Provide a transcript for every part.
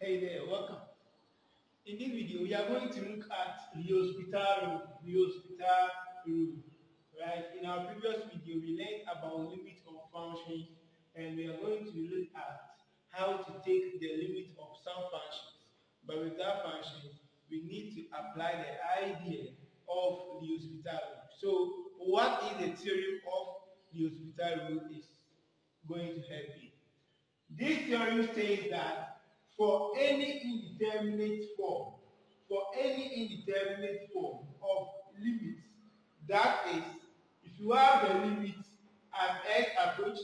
Hey there, welcome. In this video, we are going to look at the hospital rule, right? In our previous video, we learned about limit of functions, and we are going to look at how to take the limit of some functions. But with that function, we need to apply the idea of the hospital rule. So, what is the theory of the hospital rule is going to help you. This theory says that for any indeterminate form of limits, that is, if you have the limit as s approach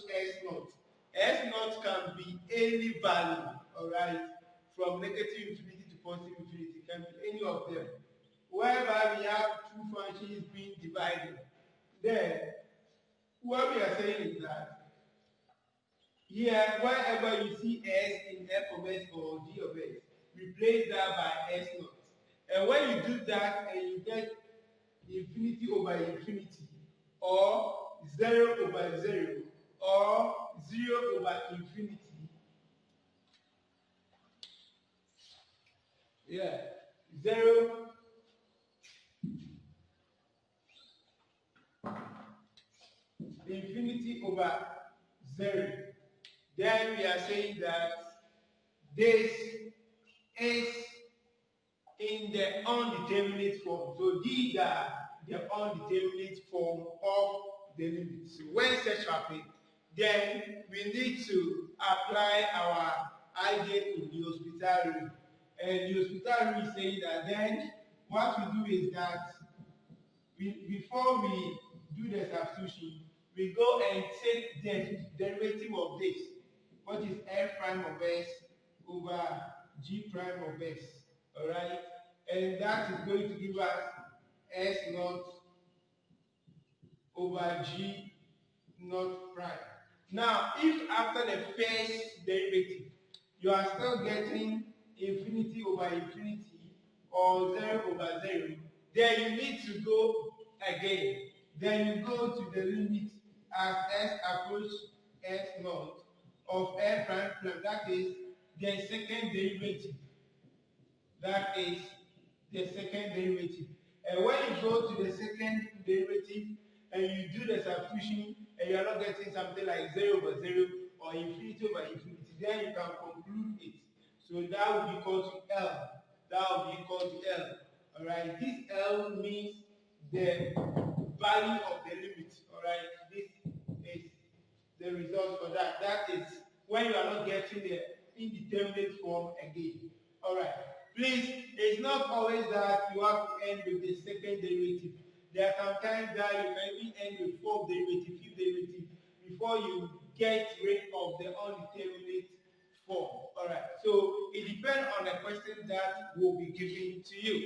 s naught can be any value, alright, from negative infinity to positive infinity, can be any of them. Whereby we have two functions being divided, then what we are saying is that here, wherever you see s in f of s or g of s, replace that by s naught. And when you do that and you get infinity over infinity, or 0 over 0, or 0 over infinity, yeah, 0 infinity over 0, then we are saying that this is in the undeterminate form. So these are the undeterminate form of the limit. So when such happens, then we need to apply our idea in the hospital rule. And the hospital rule is saying that then what we do is that before we do the substitution, we go and take the derivative of this, what is f prime of s over g prime of s. Alright? And that is going to give us s naught over g naught prime. Now, if after the first derivative, you are still getting infinity over infinity or 0 over 0, then you need to go again. Then you go to the limit as s approach s naught of f prime prime. That is the second derivative. That is the second derivative. And when you go to the second derivative and you do the substitution and you are not getting something like 0 over 0 or infinity over infinity, then you can conclude it. So that will be equal to L. That will be equal to L. Alright, this L means the value of the limit. Alright, this is the result for that. That is when you are not getting the indeterminate form again. Alright. Please, it's not always that you have to end with the second derivative. There are some times that you can even end with fourth derivative, fifth derivative, before you get rid of the undeterminate form. Alright, so it depends on the question that will be given to you.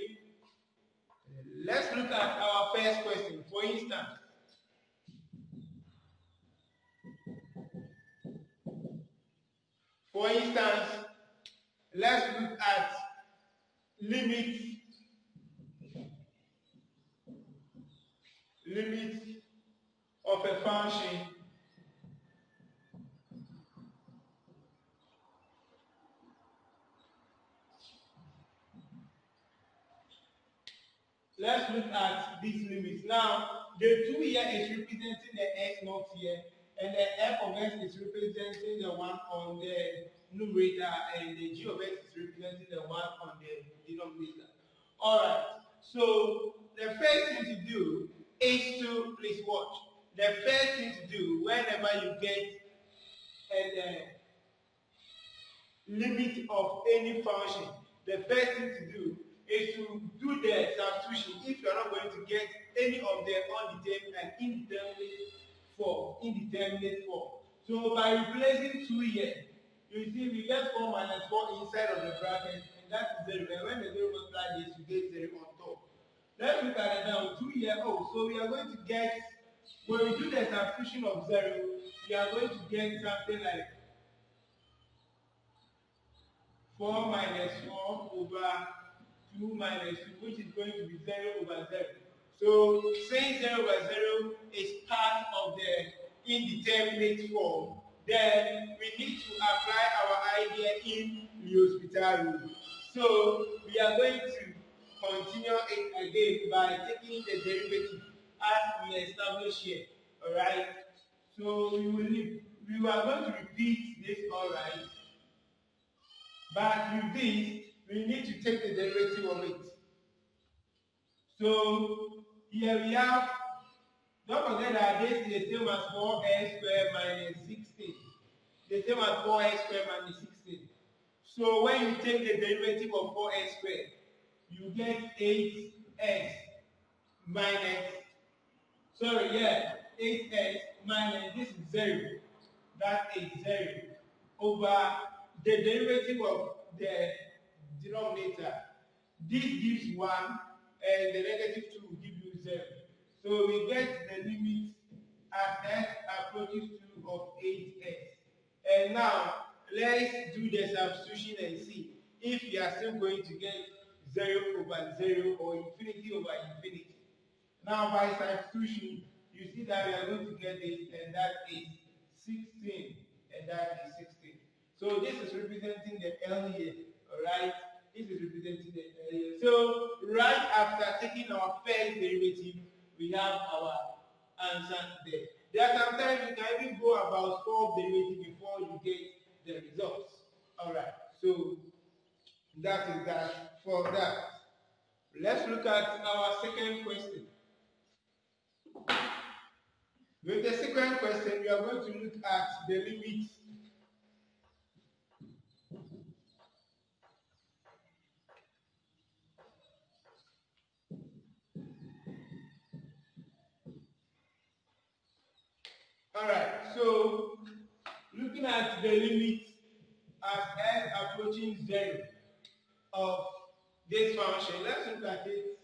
Let's look at our first question. For instance, let's look at limit of a function let's look at these limits. Now, the 2 here is representing the s naught here, and the f of s is representing the one on the numerator, and the g of s is representing the one on the denominator. Alright, so the first thing to do is to, please watch, the first thing to do whenever you get a limit of any function, the first thing to do is to do the substitution if you are not going to get any of the undeterminate and indeterminate form. So by replacing 2 here, you see we get 4 minus 4 inside of the bracket, and that is 0. And when the 0 multiply this, you get 0 on top. Let's look at it now. 2 here. Oh, so we are going to get, when we do the substitution of 0, we are going to get something like 4 minus 4 over 2 minus 2, which is going to be 0 over 0. So, since 0 over 0 is part of the indeterminate form, then we need to apply our idea in L'Hospital rule. So we are going to continue it again by taking the derivative as we established here. Alright? So we are going to repeat this, alright? But with this, we need to take the derivative of it. So here we have, don't forget that this is the same as 4x squared minus 16. The same as 4x squared minus 16. So when you take the derivative of 4x squared, you get 8x minus, 8x minus, this is 0. That is 0 over the derivative of the denominator. This gives 1 and the negative 2 will give you 0. So we get the limit as x approaches 2 of 8x. And now let's do the substitution and see if you are still going to get 0 over 0 or infinity over infinity. Now by substitution, you see that we are going to get this, and that is 16, and that is 16. So this is representing the L here, alright? This is representing the L here. So right after taking our first derivative, we have our answer there. There are sometimes you can even go about 4 derivatives before you get the results. Alright, so that is that for that. Let's look at our second question. With the second question, we are going to look at the limit Alright, so looking at the limit as n approaching 0 of this function, let's look at it.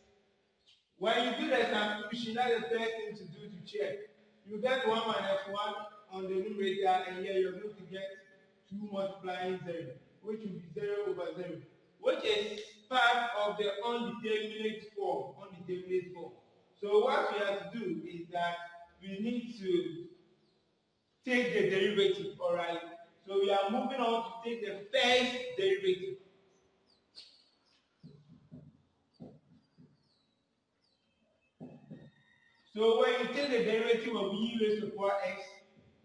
When you do the substitution, that's the first thing to do to check. You get 1 minus 1 on the numerator, and here you're going to get 2 multiplying 0, which will be 0 over 0, which is part of the undeterminate form. So what we have to do is that we need to take the derivative, alright? So we are moving on to take the first derivative. So when you take the derivative of e raised to the power x,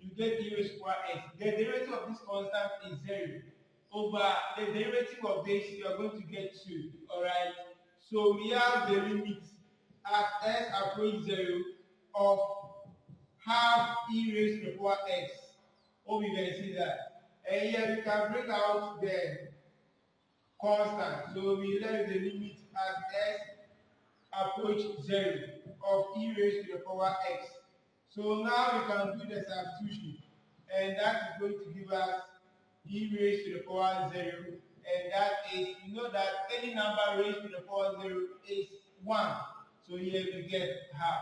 you get e raised to the power x. The derivative of this constant is 0. Over the derivative of this, you are going to get 2, alright? So we have the limit as x approaches 0 of half e raised to the power x. Oh, we can see that. And here we can break out the constant. So we let the limit as x approach 0 of e raised to the power x. So now we can do the substitution. And that is going to give us e raised to the power 0. And that is, you know that any number raised to the power 0 is 1. So here we get half.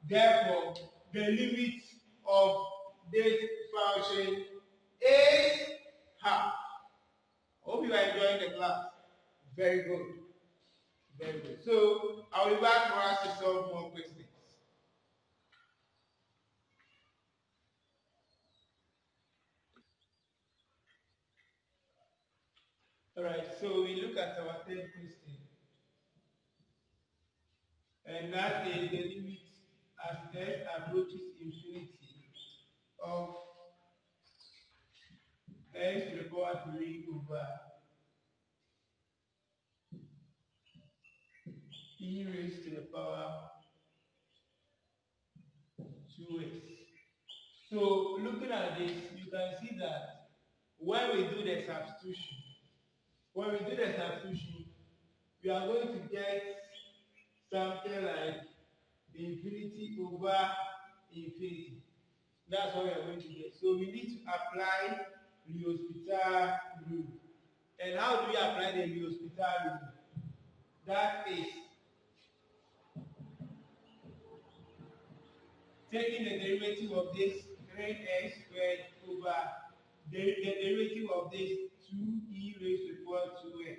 Therefore, the limit of this function is half. Hope you are enjoying the class. Very good. Very good. So I'll be back for us to solve more questions. Alright, so we look at our third question. And that is the limit as x approaches infinity of x to the power 3 over e raised to the power 2x. So looking at this, you can see that when we do the substitution, we are going to get something like infinity over infinity. That's what we are going to get. So we need to apply L'Hospital rule. And how do we apply the L'Hospital rule? That is taking the derivative of this 3x squared over the derivative of this 2e raised to the power 2x.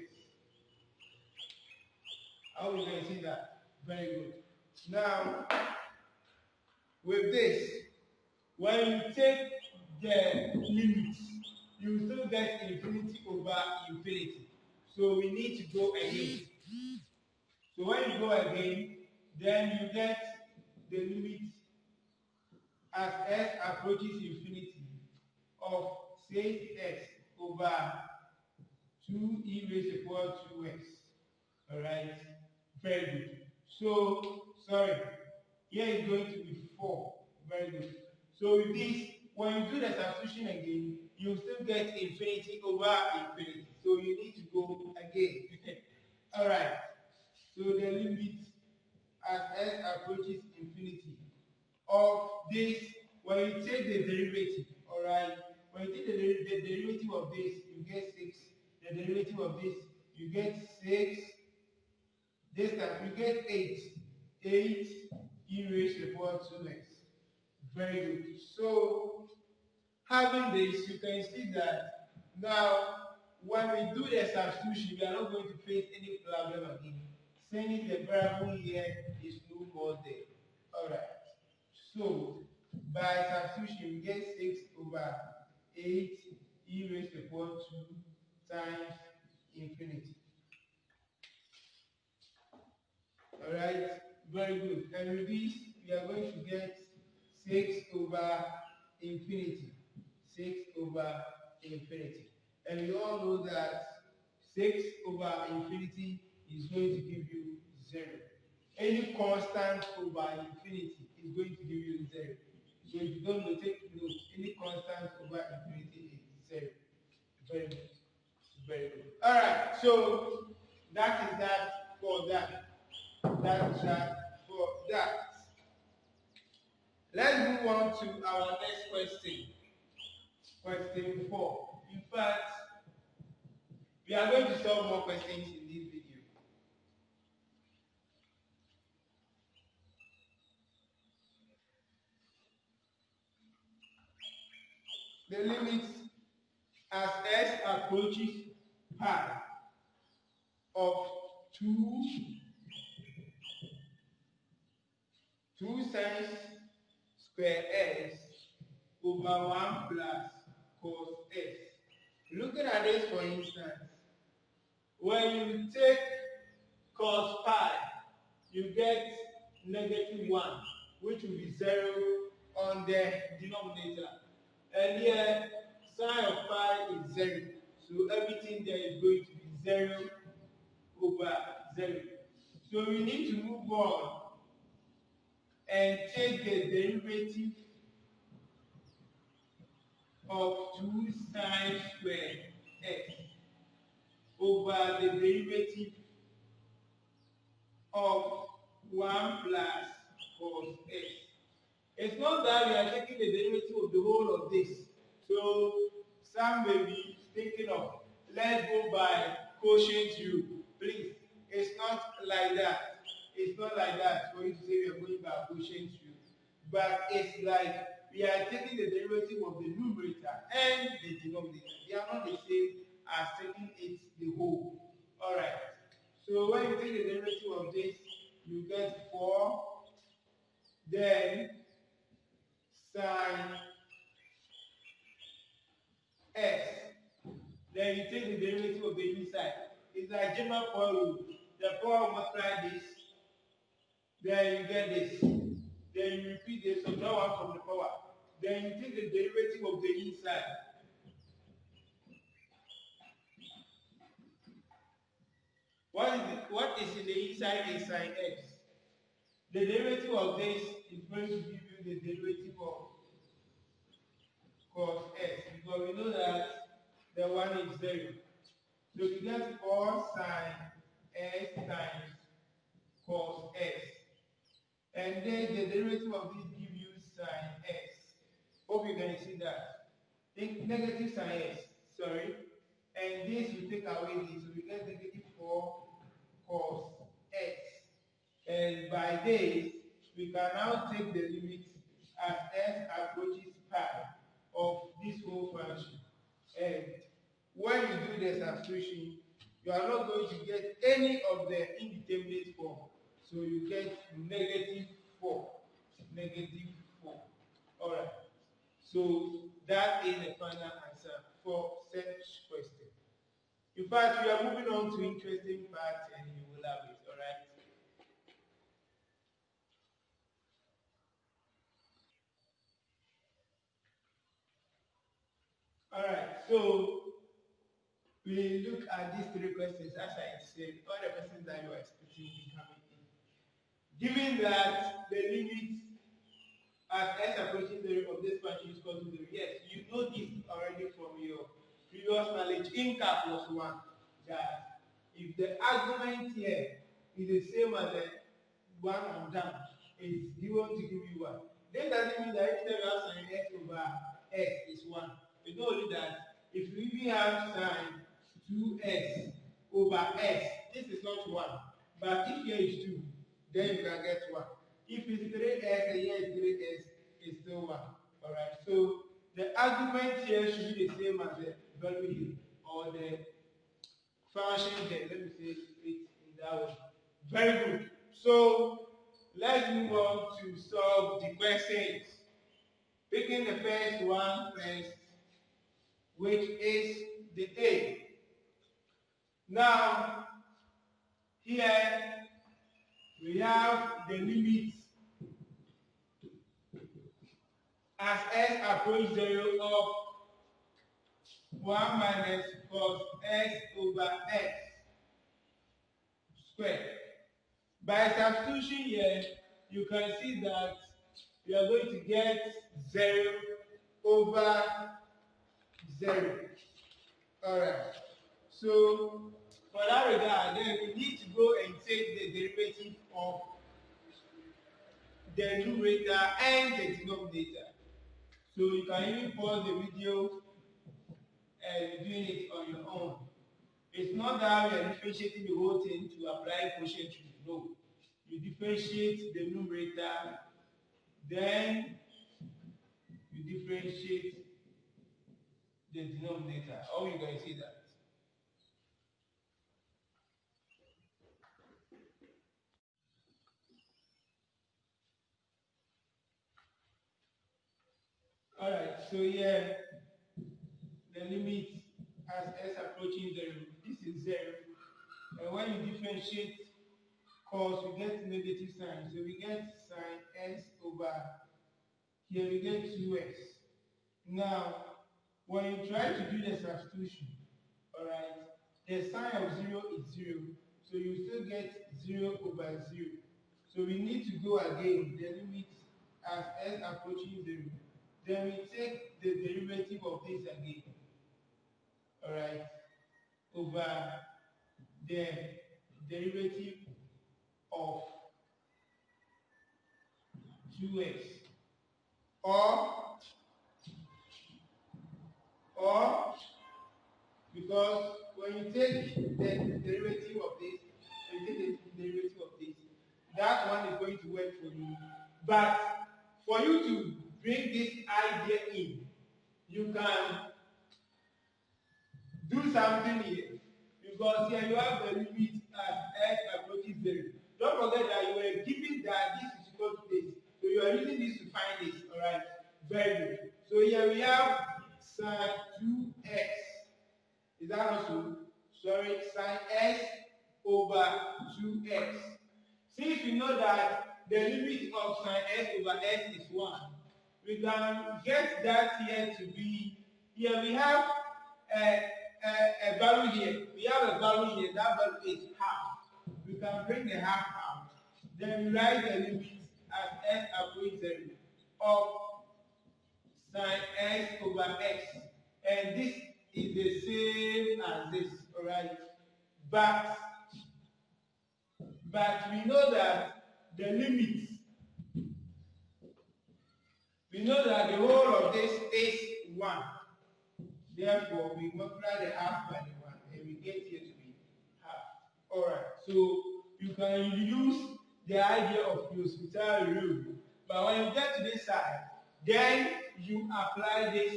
How we can see that? Very good. Now, with this, when you take the limits, you still get infinity over infinity. So we need to go again. So when you go again, then you get the limit as s approaches infinity of say x over 2e raised to power 2x. Alright, very good. So, sorry, here is going to be 4. Very good. So with this, when you do the substitution again, you still get infinity over infinity. So you need to go again. Alright, so the limit as s approaches infinity of this, when you take the derivative, alright, when you take the derivative of this, you get 6. The derivative of this, you get 6. This time, you get 8. 8 e raised to the power 2x. Very good. So, having this, you can see that now, when we do the substitution, we are not going to face any problem again. Since the variable here is no more there. Alright. So, by substitution, we get 6 over 8 e raised to the power 2 times infinity. Alright, very good. And with this, we are going to get 6 over infinity. 6 over infinity. And we all know that 6 over infinity is going to give you 0. Any constant over infinity is going to give you 0. So if you don't know, take note. Any constant over infinity is 0. Very good. Very good. Alright, so that is that for that. That is that for that. Let's move on to our next question. Question 4. In fact, we are going to solve more questions in this video. The limit as s approaches pi of 2 sine square s over 1 plus cos s. Looking at this, for instance, when you take cos pi, you get -1, which will be 0 on the denominator. And here, sine of pi is 0. So everything there is going to be 0 over 0. So we need to move on and take the derivative of 2 sine squared x over the derivative of 1 plus cos x. It's not that we are taking the derivative of the whole of this. So some may be thinking of, let's go by quotient rule. Please, it's not like that. It's not like that for you to say we are going by quotient rule. But it's like we are taking the derivative of the numerator and the denominator. They are not the same as taking it the whole. Alright. So when you take the derivative of this, you get 4. Then sine x. Then you take the derivative of the inside. It's like general power rule. The power multiply this. Then you get this. Then you repeat this. So draw 1 from the power. Then you take the derivative of the inside. What is in the inside is sine x. The derivative of this is going to give you the derivative of cos x, because we know that the one is 0. So you get 4 sine x times cos x. And then the derivative of this gives you sine x. Hope you can see that. Think negative sine x, sorry. And this you take away this, so we get -4 cos x. And by this, we can now take the limit as s approaches pi of this whole function. And when you do the substitution, you are not going to get any of the indeterminate form. So you get -4. -4. Alright. So that is the final answer for such question. In fact, we are moving on to interesting part and you will have it, alright? Alright, so we look at these three questions as I said, all the questions that you are expecting will be coming in. Given that the limit at s approaching 0 of this function is equal to 0, yes, you know this already from your previous knowledge in cap plus 1, that if the argument here is the same as the one on down, it's given to give you 1. Then doesn't mean that anytime you have sine x over x is 1. It's not only that, if you even have sine 2x over x, this is not 1. But if here is 2, then you can get 1. If it's 3x and here is 3x, it's still 1. Alright, so the argument here should be the same as the value here, or the function there. Let me say it in that way. Very good. So let's move on to solve the questions. Picking the first one first, which is the A. Now, here we have the limit as s approach 0 of 1 minus cos x over x squared. By substitution here, you can see that we are going to get 0 over 0. Alright. So, for that regard, then we need to go and take the derivative of the numerator and the denominator. So you can even pause the video and doing it on your own. It's not that we are differentiating the whole thing to apply quotient rule. No. You differentiate the numerator, then you differentiate the denominator. How you guys see that? Alright, so here the limit as s approaching 0, this is 0. And when you differentiate cos, we get negative sign. So we get sine s over, here we get 2x. Now, when you try to do the substitution, alright, the sign of 0 is 0. So you still get 0 over 0. So we need to go again, the limit as s approaching 0. Then we take the derivative of this again. Alright, over the derivative of 2x. Or because when you take the derivative of this, when you take the derivative of this, that one is going to work for you. But for you to bring this idea in, you can do something here. Because here you have the limit as x approaches 0. Don't forget that you were given that this is equal to this. So you are using this to find this. Alright? Very good. So here we have sine 2x. Is that also? Sorry, sine x over 2x. Since we know that the limit of sine x over x is 1, we can get that here to be, here we have a value here. We have a value here. That value is half. We can bring the half out. Then we write the limit as s approaches 0 of sine x over x. And this is the same as this, alright? But we know that the limit, we know that the whole of this is 1. Therefore, we multiply the half by the 1 and we get here to be half. Alright, so you can use the idea of hospital rule. But when you get to this side, then you apply this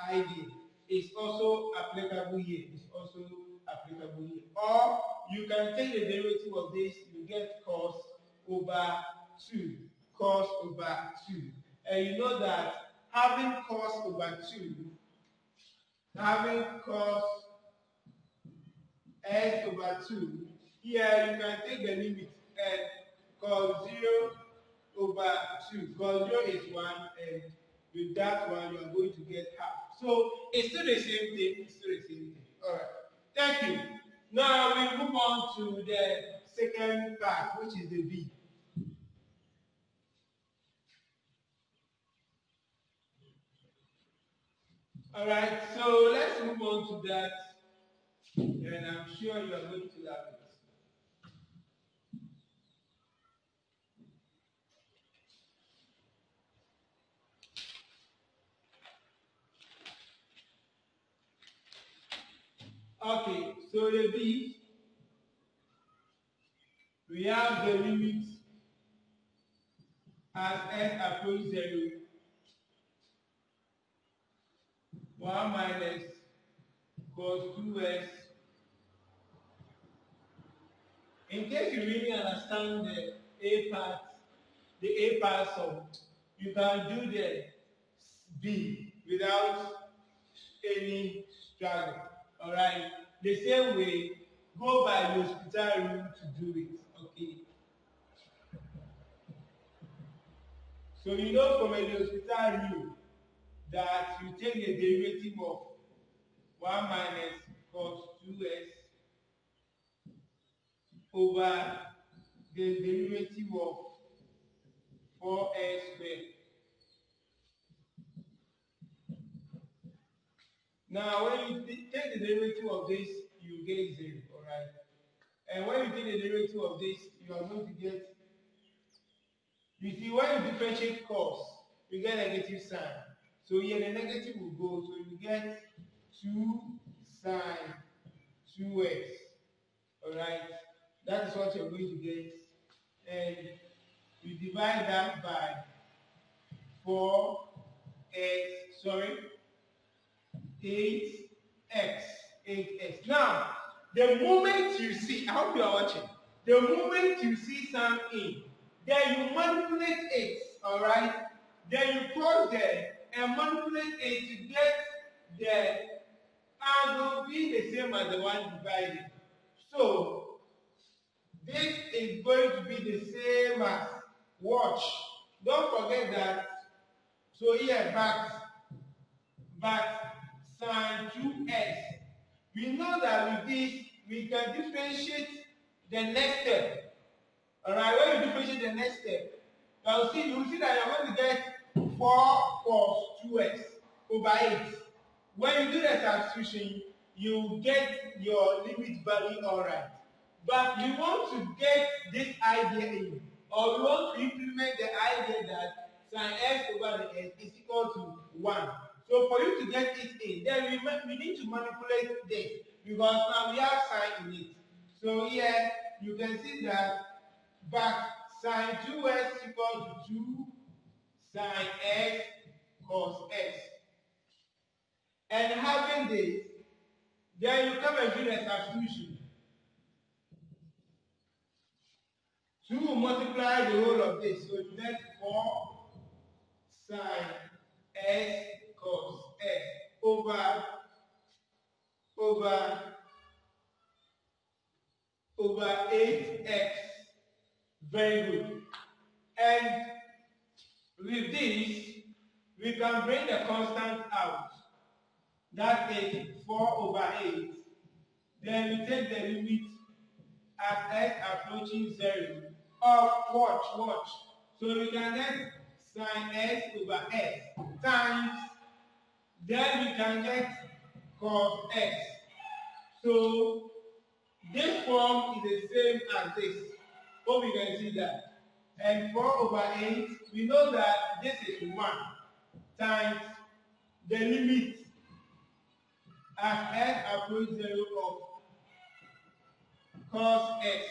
idea. It's also applicable here. It's also applicable here. Or you can take the derivative of this, you get cos over 2. Cos over 2. And you know that having cos over 2 having cos s over 2. Here you can take the limit and cos 0 over 2. Cos 0 is 1, and with that one you are going to get half. So it's still the same thing. It's still the same thing. Alright. Thank you. Now we move on to the second part, which is the b. Alright, so let's move on to that, and I'm sure you are going to love it. Okay, so the b, we have the limit as s approach 0, 1 minus cos 2s. In case you really understand the A part sum, you can do the B without any struggle. Alright? The same way, go by the hospital rule to do it. Okay? So you know from a hospital rule that you take the derivative of 1 minus cos 2s over the derivative of 4s squared. Now, when you take the derivative of this, you get 0, alright? And when you take the derivative of this, you are going to get, you see, when you differentiate cos, you get negative sign. So here the negative will go, so you get 2 sine 2x, alright? That is what you're going to get. And you divide that by 4x, sorry, 8x, 8x. Now, the moment you see, I hope you are watching, the moment you see sum in, then you manipulate it, alright? Then you pause there and manipulate it to get the angle being the same as the one divided. So, this is going to be the same as, watch. Don't forget that, so here, but sine 2x. We know that with this, we can differentiate the next step. Alright, when you differentiate the next step, you will see that you're going to get 4 cos 2x over 8. When you do the substitution, you get your limit value alright. But we want to get this idea in, or we want to implement the idea that sine x over the x is equal to 1. So for you to get it in, then we need to manipulate this, because now we have sine in it. So here you can see that but sine 2x equals to 2 sine x cos x. And having this, then you come and do the substitution. 2 will multiply the whole of this, so you get 4 sine x cos x over 8x. Very good. And with this, we can bring the constant out. That is 4 over 8. Then we take the limit at x approaching 0 of watch. So we can get sine x over x times, then we can get cos x. So this form is the same as this. Hope you can see that. And 4 over 8, we know that this is 1 times the limit at x approaches 0 of cos x.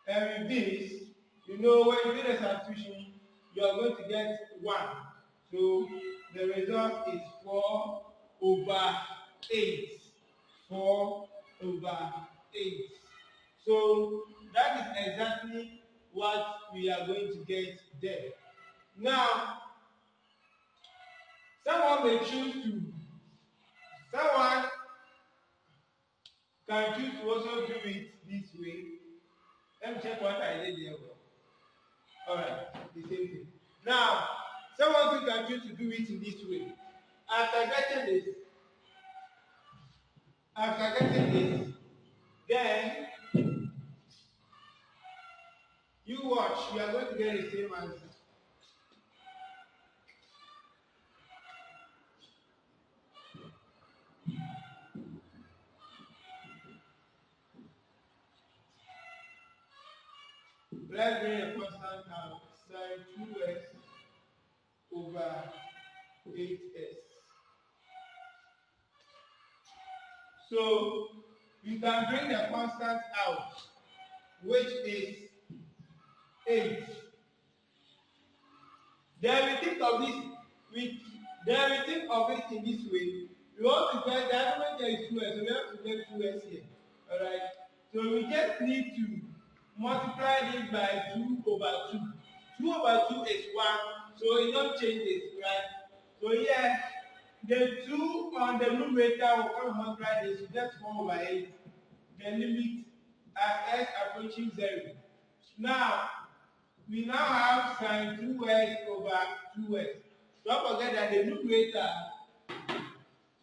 And with this, you know when you do the substitution, you are going to get 1. So the result is 4 over 8. 4 over 8. So that is exactly what we are going to get there. Now, Someone may choose to, someone can choose to also do it this way. Let me check what I did there. Alright, the same thing. Now, someone who can choose to do it in this way. After getting this, then you watch, you are going to get the same answer. Let's bring a constant now, sine 2x over 8s. So we can bring the constant out, which is 8. Then we think of this, in this way. We want to get the argument there is 2s, so we have to get 2s here. Alright? So we just need to multiply this by 2 over 2. 2 over 2 is 1, so you don't change this, right? So here, the 2 on the numerator will come and multiply this, so that's 4 over 8. The limit as s approaching 0. Now, we now have sine 2x over 2x. Don't forget that the numerator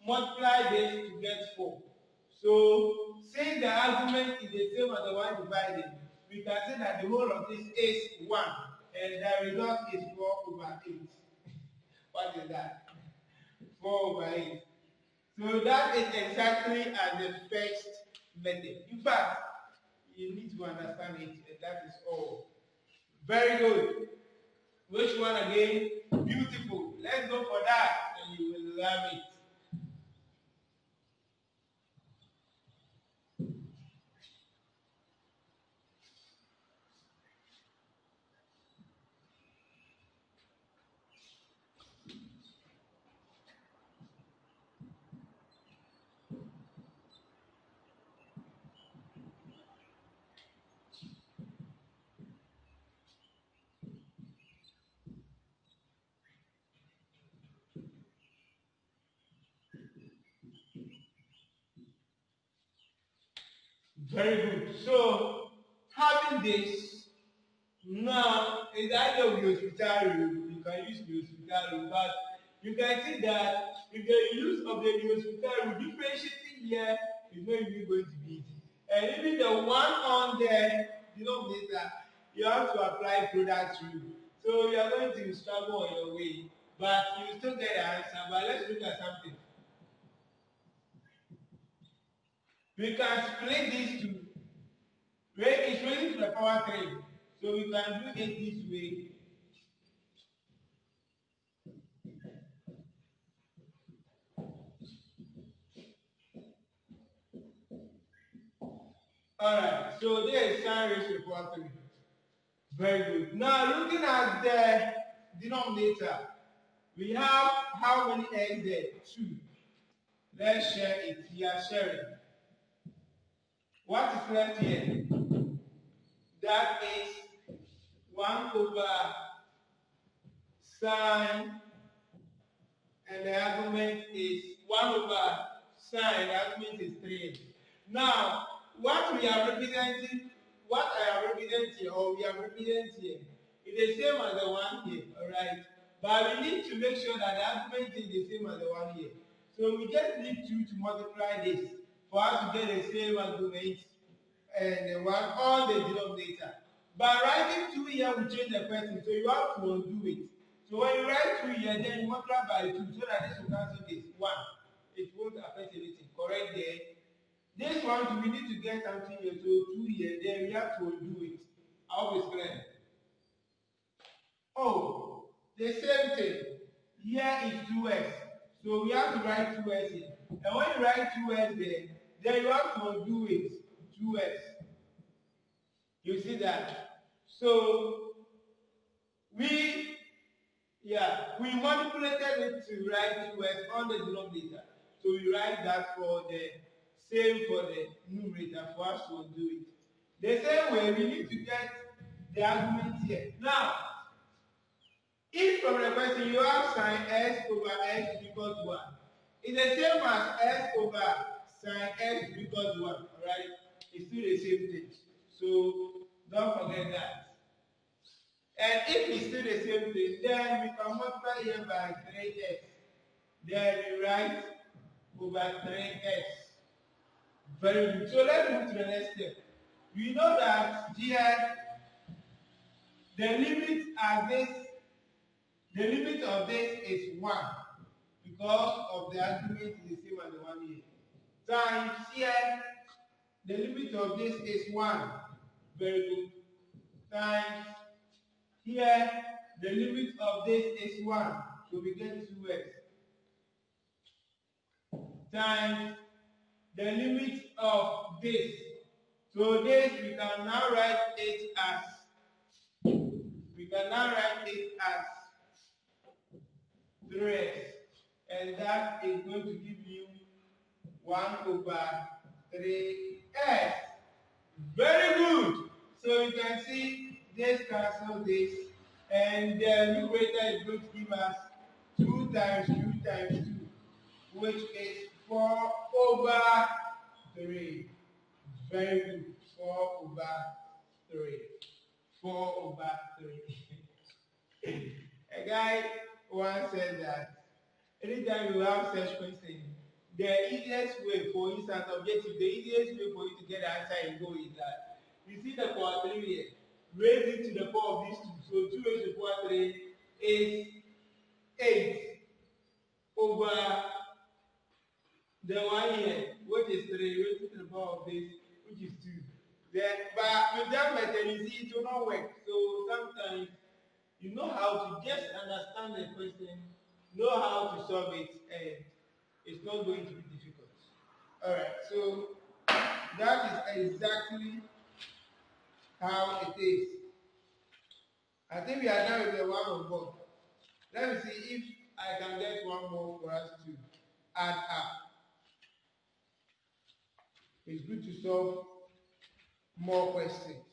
multiply this to get 4. So, since the argument is the same as the one divided, we can say that the whole of this is 1, and the result is 4 over 8. What is that? 4 over 8. So that is exactly as the first method. In fact, you need to understand it, and that is all. Very good. Which one again? Beautiful. Let's go for that, and you will love it. Very good. So, having this, now, is either the hospital rule, you can use the hospital rule, but you can see that if the use of the hospital rule, differentiating here is not even going to be easy. And even the one on the denominator, you have to apply product rule. So you are going to struggle on your way, but you still get the answer. But let's look at something. We can split these two. It's raising to the power 3. So we can do it this way. Alright, so there is sine raised to the power 3. Very good. Now looking at the denominator, we have how many eggs there? 2. Let's share it. We are sharing. What is left here? That is 1 over sine, and the argument is 1 over sine, the argument is 3. Now, what we are representing, what I am representing here, or we are representing here, is the same as the one here, alright? But we need to make sure that the argument is the same as the one here. So we just need to multiply this for us to get the same argument and the one on the denominator. By writing 2 here, we change the person, so you have to undo it. So when you write 2 here, then you multiply by 2 so that this will cancel this 1. It won't affect anything. Correct there. This one, we need to get something here, so 2 here, then we have to undo it. I hope it's clear. Oh, the same thing. Here is 2s. So we have to write 2s here. And when you write 2s there, then you have to undo it. 2s. You see that? So we manipulated it to write 2s on the denominator. So we write that for the same for the numerator for us to undo it. The same way we need to get the argument here. Now, If from the question you have sine x over x equals 1, it's the same as x over sine x equals 1, alright? It's still the same thing. So don't forget that. And if it's still the same thing, then we can multiply here by 3x. Then we write over 3x. Very good. So let's move to the next step. We know that here the limit at this, the limit of this is 1 because of the argument is the same as the one here. Times here, the limit of this is 1. Very good. Times here, the limit of this is 1. So we get 2x. Times the limit of this. So this we can now write it as, as 3x. And that is going to give you 1 over 3x. Very good. So you can see this cancels this, and the numerator is going to give us 2 times 2 times 2, which is 4 over 3. Very good. 4 over 3. 4 over 3. A guy once said that anytime you have such question, the easiest way for you as objective, the easiest way for you to get the answer and go is that you see the power 3 here, raise it to the power of these two. So 2 raised to the power 3 is 8 over the one here, which is 3, raised to the power of this, which is 2. Then, but with that method, you see, it will not work. So sometimes you know how to just understand the question, know how to solve it, and it's not going to be difficult. Alright, so that is exactly how it is. I think we are done with the one on board. Let me see if I can get one more for us to add up. It's good to solve more questions.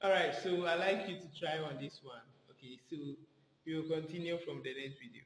Alright, so I'd like you to try on this one. Okay, so we will continue from the next video.